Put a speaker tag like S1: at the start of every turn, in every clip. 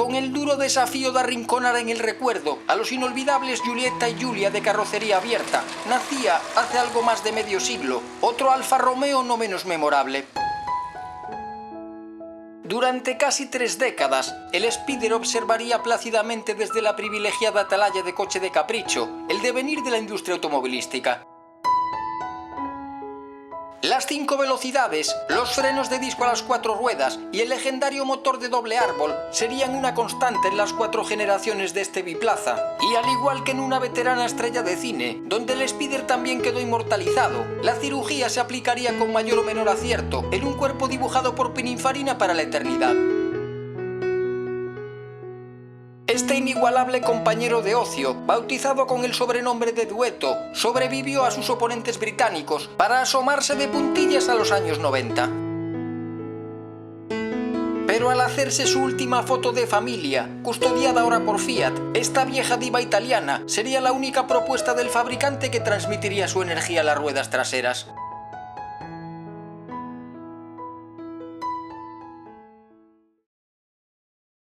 S1: con el duro desafío de arrinconar en el recuerdo a los inolvidables Giulietta y Giulia de carrocería abierta, nacía, hace algo más de medio siglo, otro Alfa Romeo no menos memorable. Durante casi 3 décadas, el Spider observaría plácidamente desde la privilegiada atalaya de coche de capricho el devenir de la industria automovilística. Las 5 velocidades, los frenos de disco a las 4 ruedas y el legendario motor de doble árbol serían una constante en las 4 generaciones de este biplaza. Y al igual que en una veterana estrella de cine, donde el Spider también quedó inmortalizado, la cirugía se aplicaría con mayor o menor acierto en un cuerpo dibujado por Pininfarina para la eternidad. Este inigualable compañero de ocio, bautizado con el sobrenombre de Dueto, sobrevivió a sus oponentes británicos para asomarse de puntillas a los años 90. Pero al hacerse su última foto de familia, custodiada ahora por Fiat, esta vieja diva italiana sería la única propuesta del fabricante que transmitiría su energía a las ruedas traseras.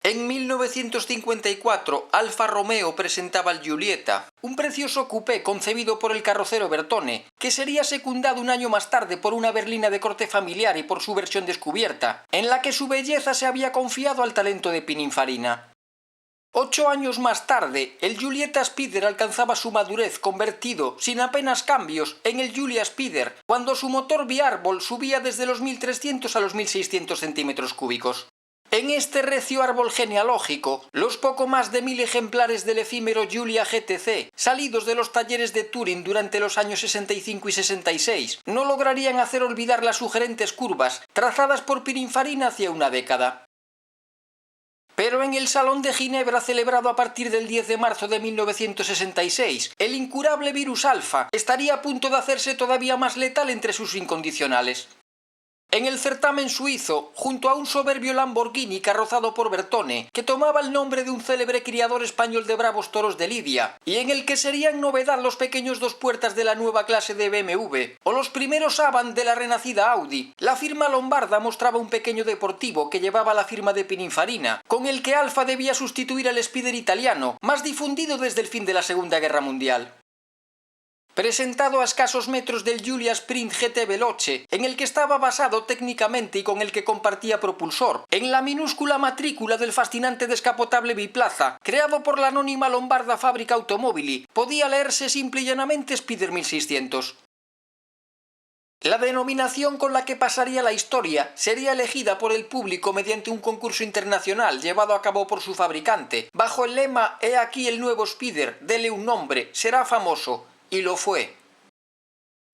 S1: En 1954, Alfa Romeo presentaba el Giulietta, un precioso coupé concebido por el carrocero Bertone, que sería secundado un año más tarde por una berlina de corte familiar y por su versión descubierta, en la que su belleza se había confiado al talento de Pininfarina. 8 años más tarde, el Giulietta Spider alcanzaba su madurez convertido, sin apenas cambios, en el Giulia Spider, cuando su motor biárbol subía desde los 1300 a los 1600 centímetros cúbicos. En este recio árbol genealógico, los poco más de 1000 ejemplares del efímero Giulia GTC, salidos de los talleres de Turing durante los años 65 y 66, no lograrían hacer olvidar las sugerentes curvas trazadas por Pininfarina hacia una década. Pero en el Salón de Ginebra celebrado a partir del 10 de marzo de 1966, el incurable virus alfa estaría a punto de hacerse todavía más letal entre sus incondicionales. En el certamen suizo, junto a un soberbio Lamborghini carrozado por Bertone, que tomaba el nombre de un célebre criador español de bravos toros de Lidia, y en el que serían novedad los pequeños 2 puertas de la nueva clase de BMW, o los primeros Avant de la renacida Audi, la firma lombarda mostraba un pequeño deportivo que llevaba la firma de Pininfarina, con el que Alfa debía sustituir al Spider italiano, más difundido desde el fin de la Segunda Guerra Mundial. Presentado a escasos metros del Giulia Sprint GT Veloce, en el que estaba basado técnicamente y con el que compartía propulsor, en la minúscula matrícula del fascinante descapotable biplaza, creado por la anónima lombarda Fábrica Automobili, podía leerse simple y llanamente Spider 1600. La denominación con la que pasaría la historia sería elegida por el público mediante un concurso internacional llevado a cabo por su fabricante, bajo el lema «He aquí el nuevo Spider, dele un nombre, será famoso». Y lo fue.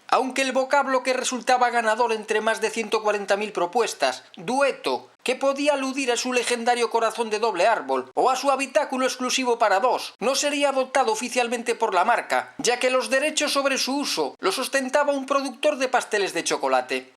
S1: Aunque el vocablo que resultaba ganador entre más de 140.000 propuestas, Dueto, que podía aludir a su legendario corazón de doble árbol o a su habitáculo exclusivo para 2, no sería adoptado oficialmente por la marca, ya que los derechos sobre su uso los ostentaba un productor de pasteles de chocolate.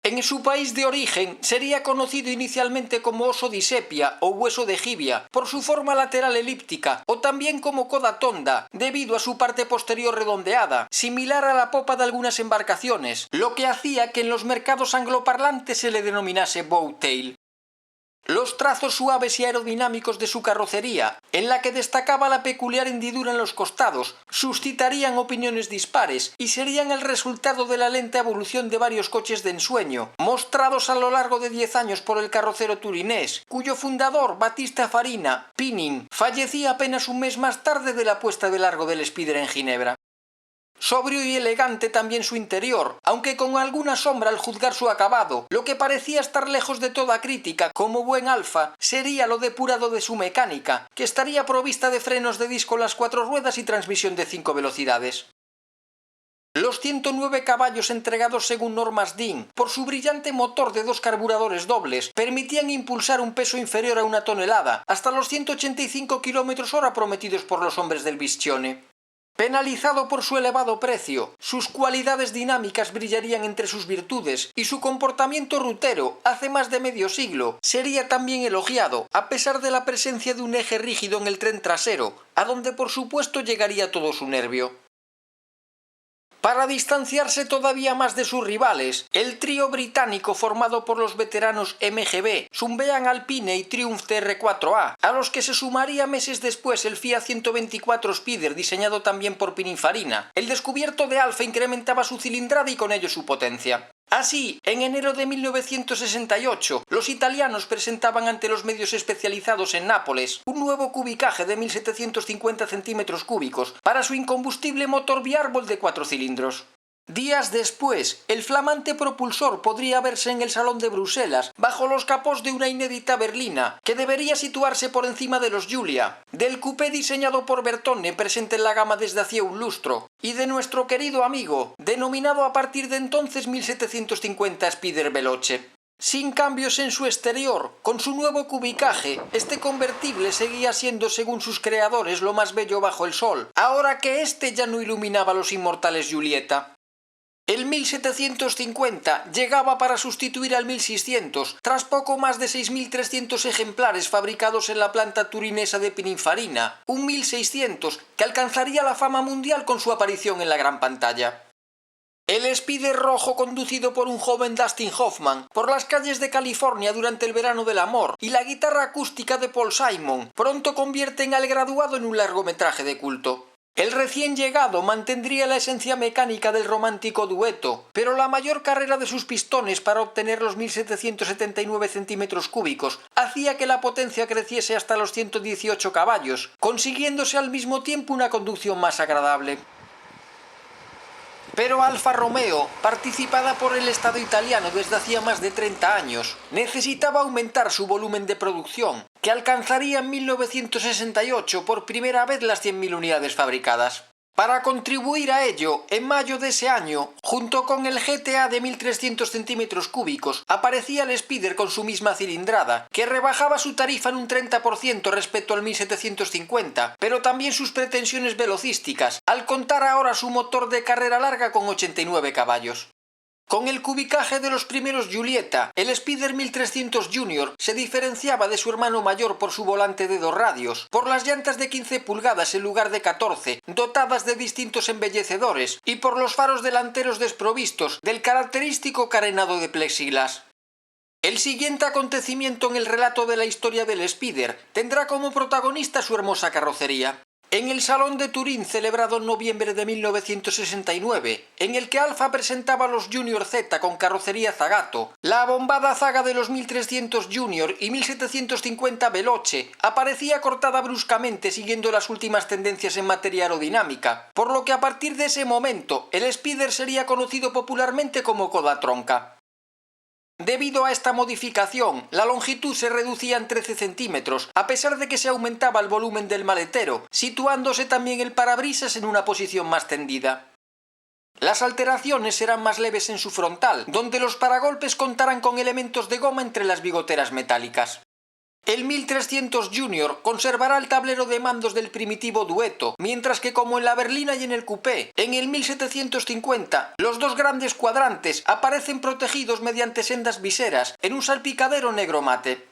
S1: En su país de origen sería conocido inicialmente como oso di sepia o hueso de jibia, por su forma lateral elíptica, o también como coda tonda, debido a su parte posterior redondeada, similar a la popa de algunas embarcaciones, lo que hacía que en los mercados angloparlantes se le denominase bowtail. Los trazos suaves y aerodinámicos de su carrocería, en la que destacaba la peculiar hendidura en los costados, suscitarían opiniones dispares y serían el resultado de la lenta evolución de varios coches de ensueño, mostrados a lo largo de 10 años por el carrocero turinés, cuyo fundador, Battista Farina, Pinin, fallecía apenas un mes más tarde de la puesta de largo del Spider en Ginebra. Sobrio y elegante también su interior, aunque con alguna sombra al juzgar su acabado, lo que parecía estar lejos de toda crítica como buen Alfa sería lo depurado de su mecánica, que estaría provista de frenos de disco a las 4 ruedas y transmisión de 5 velocidades. Los 109 caballos entregados según normas DIN por su brillante motor de 2 carburadores dobles permitían impulsar un peso inferior a 1 tonelada, hasta los 185 km/h prometidos por los hombres del Biscione. Penalizado por su elevado precio, sus cualidades dinámicas brillarían entre sus virtudes y su comportamiento rutero, hace más de medio siglo, sería también elogiado, a pesar de la presencia de un eje rígido en el tren trasero, a donde por supuesto llegaría todo su nervio. Para distanciarse todavía más de sus rivales, el trío británico formado por los veteranos MGB, Sunbeam Alpine y Triumph TR4A, a los que se sumaría meses después el Fiat 124 Spider diseñado también por Pininfarina. El descubierto de Alfa incrementaba su cilindrada y con ello su potencia. Así, en enero de 1968, los italianos presentaban ante los medios especializados en Nápoles un nuevo cubicaje de 1750 centímetros cúbicos para su incombustible motor biárbol de 4 cilindros. Días después, el flamante propulsor podría verse en el Salón de Bruselas, bajo los capós de una inédita berlina, que debería situarse por encima de los Giulia, del coupé diseñado por Bertone presente en la gama desde hacía un lustro, y de nuestro querido amigo, denominado a partir de entonces 1750 Spider Veloce. Sin cambios en su exterior, con su nuevo cubicaje, este convertible seguía siendo según sus creadores lo más bello bajo el sol, ahora que este ya no iluminaba los inmortales Giulietta. El 1750 llegaba para sustituir al 1600, tras poco más de 6.300 ejemplares fabricados en la planta turinesa de Pininfarina, un 1600 que alcanzaría la fama mundial con su aparición en la gran pantalla. El Spider rojo conducido por un joven Dustin Hoffman por las calles de California durante el verano del amor y la guitarra acústica de Paul Simon pronto convierten al graduado en un largometraje de culto. El recién llegado mantendría la esencia mecánica del romántico dueto, pero la mayor carrera de sus pistones para obtener los 1779 centímetros cúbicos hacía que la potencia creciese hasta los 118 caballos, consiguiéndose al mismo tiempo una conducción más agradable. Pero Alfa Romeo, participada por el Estado italiano desde hacía más de 30 años, necesitaba aumentar su volumen de producción, que alcanzaría en 1968 por primera vez las 100.000 unidades fabricadas. Para contribuir a ello, en mayo de ese año, junto con el GTA de 1.300 centímetros cúbicos, aparecía el Spider con su misma cilindrada, que rebajaba su tarifa en un 30% respecto al 1750, pero también sus pretensiones velocísticas, al contar ahora su motor de carrera larga con 89 caballos. Con el cubicaje de los primeros Giulietta, el Spider 1300 Junior se diferenciaba de su hermano mayor por su volante de 2 radios, por las llantas de 15 pulgadas en lugar de 14, dotadas de distintos embellecedores, y por los faros delanteros desprovistos del característico carenado de plexiglas. El siguiente acontecimiento en el relato de la historia del Spider tendrá como protagonista su hermosa carrocería. En el Salón de Turín celebrado en noviembre de 1969, en el que Alfa presentaba los Junior Z con carrocería Zagato, la abombada zaga de los 1300 Junior y 1750 Veloce aparecía cortada bruscamente siguiendo las últimas tendencias en materia aerodinámica, por lo que a partir de ese momento el Spider sería conocido popularmente como coda tronca. Debido a esta modificación, la longitud se reducía en 13 centímetros, a pesar de que se aumentaba el volumen del maletero, situándose también el parabrisas en una posición más tendida. Las alteraciones serán más leves en su frontal, donde los paragolpes contarán con elementos de goma entre las bigoteras metálicas. El 1300 Junior conservará el tablero de mandos del primitivo dueto, mientras que como en la berlina y en el coupé, en el 1750, los dos grandes cuadrantes aparecen protegidos mediante sendas viseras en un salpicadero negro mate.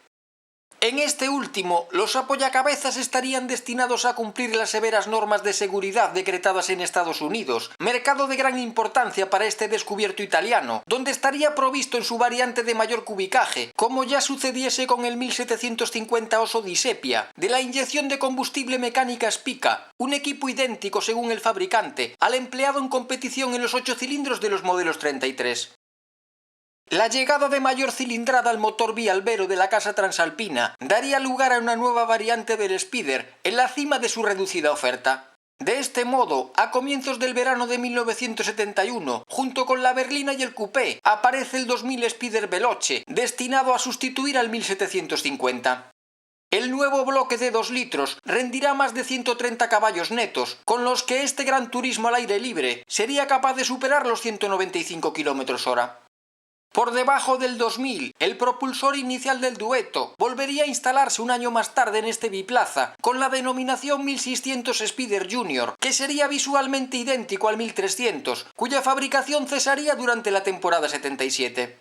S1: En este último, los apoyacabezas estarían destinados a cumplir las severas normas de seguridad decretadas en Estados Unidos, mercado de gran importancia para este descubierto italiano, donde estaría provisto en su variante de mayor cubicaje, como ya sucediese con el 1750 Oso di Sepia, de la inyección de combustible mecánica Spica, un equipo idéntico según el fabricante, al empleado en competición en los 8 cilindros de los modelos 33. La llegada de mayor cilindrada al motor bialbero de la casa transalpina daría lugar a una nueva variante del Spider en la cima de su reducida oferta. De este modo, a comienzos del verano de 1971, junto con la berlina y el coupé, aparece el 2000 Spider Veloce, destinado a sustituir al 1750. El nuevo bloque de 2 litros rendirá más de 130 caballos netos, con los que este gran turismo al aire libre sería capaz de superar los 195 km/h. Por debajo del 2000, el propulsor inicial del dueto volvería a instalarse un año más tarde en este biplaza, con la denominación 1600 Spider Junior, que sería visualmente idéntico al 1300, cuya fabricación cesaría durante la temporada 77.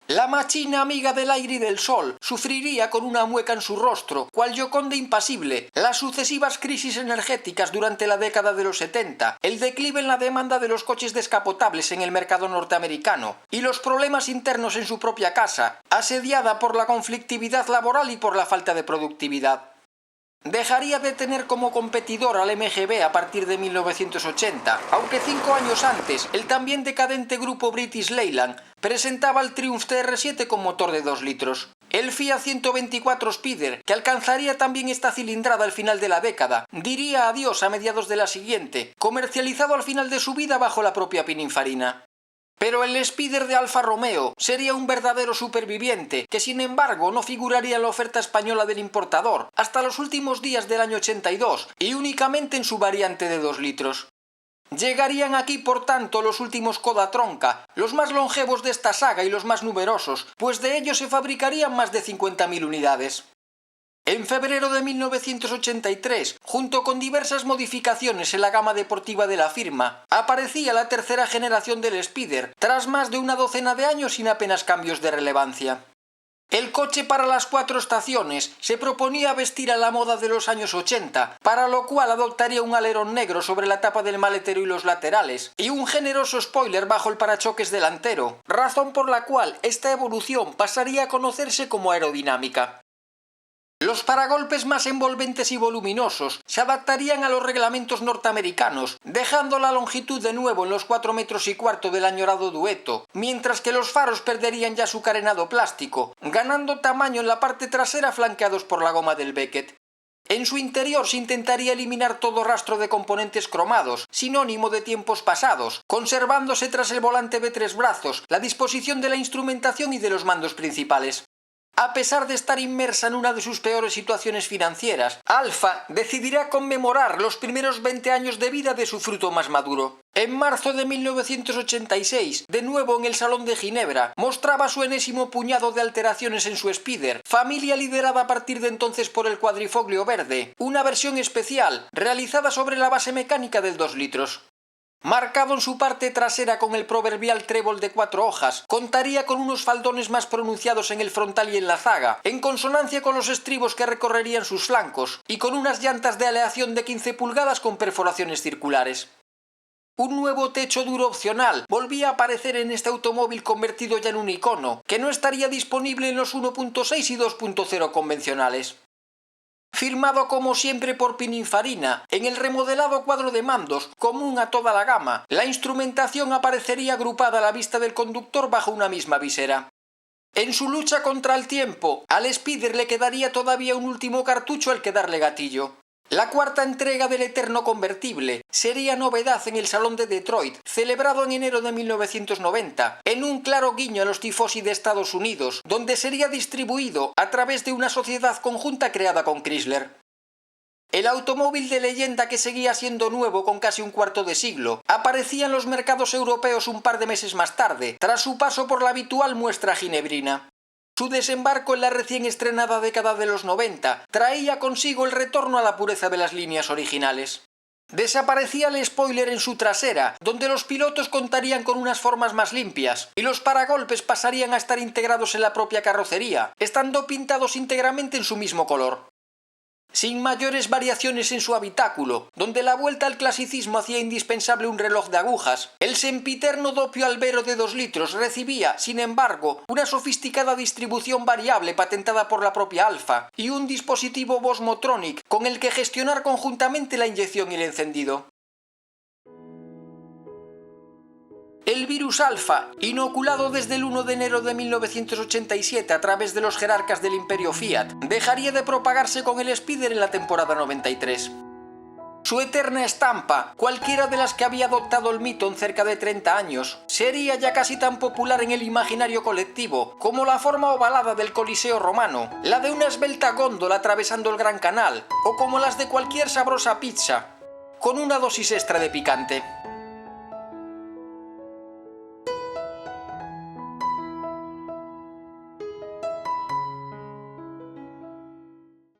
S1: La machina amiga del aire y del sol sufriría con una mueca en su rostro, cual Gioconda impasible, las sucesivas crisis energéticas durante la década de los 70, el declive en la demanda de los coches descapotables en el mercado norteamericano y los problemas internos en su propia casa, asediada por la conflictividad laboral y por la falta de productividad. Dejaría de tener como competidor al MGB a partir de 1980, aunque 5 años antes el también decadente grupo British Leyland presentaba el Triumph TR7 con motor de 2 litros. El Fiat 124 Spider, que alcanzaría también esta cilindrada al final de la década, diría adiós a mediados de la siguiente, comercializado al final de su vida bajo la propia Pininfarina. Pero el Spider de Alfa Romeo sería un verdadero superviviente, que sin embargo no figuraría en la oferta española del importador hasta los últimos días del año 82 y únicamente en su variante de 2 litros. Llegarían aquí, por tanto, los últimos Koda Tronca, los más longevos de esta saga y los más numerosos, pues de ellos se fabricarían más de 50.000 unidades. En febrero de 1983, junto con diversas modificaciones en la gama deportiva de la firma, aparecía la tercera generación del Spider, tras más de una docena de años sin apenas cambios de relevancia. El coche para las 4 estaciones se proponía vestir a la moda de los años 80, para lo cual adoptaría un alerón negro sobre la tapa del maletero y los laterales, y un generoso spoiler bajo el parachoques delantero, razón por la cual esta evolución pasaría a conocerse como aerodinámica. Los paragolpes más envolventes y voluminosos se adaptarían a los reglamentos norteamericanos, dejando la longitud de nuevo en los 4,25 metros del añorado dueto, mientras que los faros perderían ya su carenado plástico, ganando tamaño en la parte trasera flanqueados por la goma del Beckett. En su interior se intentaría eliminar todo rastro de componentes cromados, sinónimo de tiempos pasados, conservándose tras el volante de 3 brazos la disposición de la instrumentación y de los mandos principales. A pesar de estar inmersa en una de sus peores situaciones financieras, Alfa decidirá conmemorar los primeros 20 años de vida de su fruto más maduro. En marzo de 1986, de nuevo en el Salón de Ginebra, mostraba su enésimo puñado de alteraciones en su Spider, familia liderada a partir de entonces por el Quadrifoglio Verde, una versión especial, realizada sobre la base mecánica del 2 litros. Marcado en su parte trasera con el proverbial trébol de 4 hojas, contaría con unos faldones más pronunciados en el frontal y en la zaga, en consonancia con los estribos que recorrerían sus flancos, y con unas llantas de aleación de 15 pulgadas con perforaciones circulares. Un nuevo techo duro opcional volvía a aparecer en este automóvil convertido ya en un icono, que no estaría disponible en los 1.6 y 2.0 convencionales. Firmado como siempre por Pininfarina, en el remodelado cuadro de mandos, común a toda la gama, la instrumentación aparecería agrupada a la vista del conductor bajo una misma visera. En su lucha contra el tiempo, al Spider le quedaría todavía un último cartucho al que darle gatillo. La cuarta entrega del eterno convertible sería novedad en el Salón de Detroit, celebrado en enero de 1990, en un claro guiño a los tifosi de Estados Unidos, donde sería distribuido a través de una sociedad conjunta creada con Chrysler. El automóvil de leyenda, que seguía siendo nuevo con casi un cuarto de siglo, aparecía en los mercados europeos un par de meses más tarde, tras su paso por la habitual muestra ginebrina. Su desembarco en la recién estrenada década de los 90 traía consigo el retorno a la pureza de las líneas originales. Desaparecía el spoiler en su trasera, donde los pilotos contarían con unas formas más limpias, y los paragolpes pasarían a estar integrados en la propia carrocería, estando pintados íntegramente en su mismo color. Sin mayores variaciones en su habitáculo, donde la vuelta al clasicismo hacía indispensable un reloj de agujas, el sempiterno Doppio Albero de 2 litros recibía, sin embargo, una sofisticada distribución variable patentada por la propia Alfa y un dispositivo Bosmotronic con el que gestionar conjuntamente la inyección y el encendido. El virus Alfa, inoculado desde el 1 de enero de 1987 a través de los jerarcas del imperio Fiat, dejaría de propagarse con el Spider en la temporada 93. Su eterna estampa, cualquiera de las que había adoptado el mito en cerca de 30 años, sería ya casi tan popular en el imaginario colectivo como la forma ovalada del Coliseo romano, la de una esbelta góndola atravesando el Gran Canal, o como las de cualquier sabrosa pizza, con una dosis extra de picante.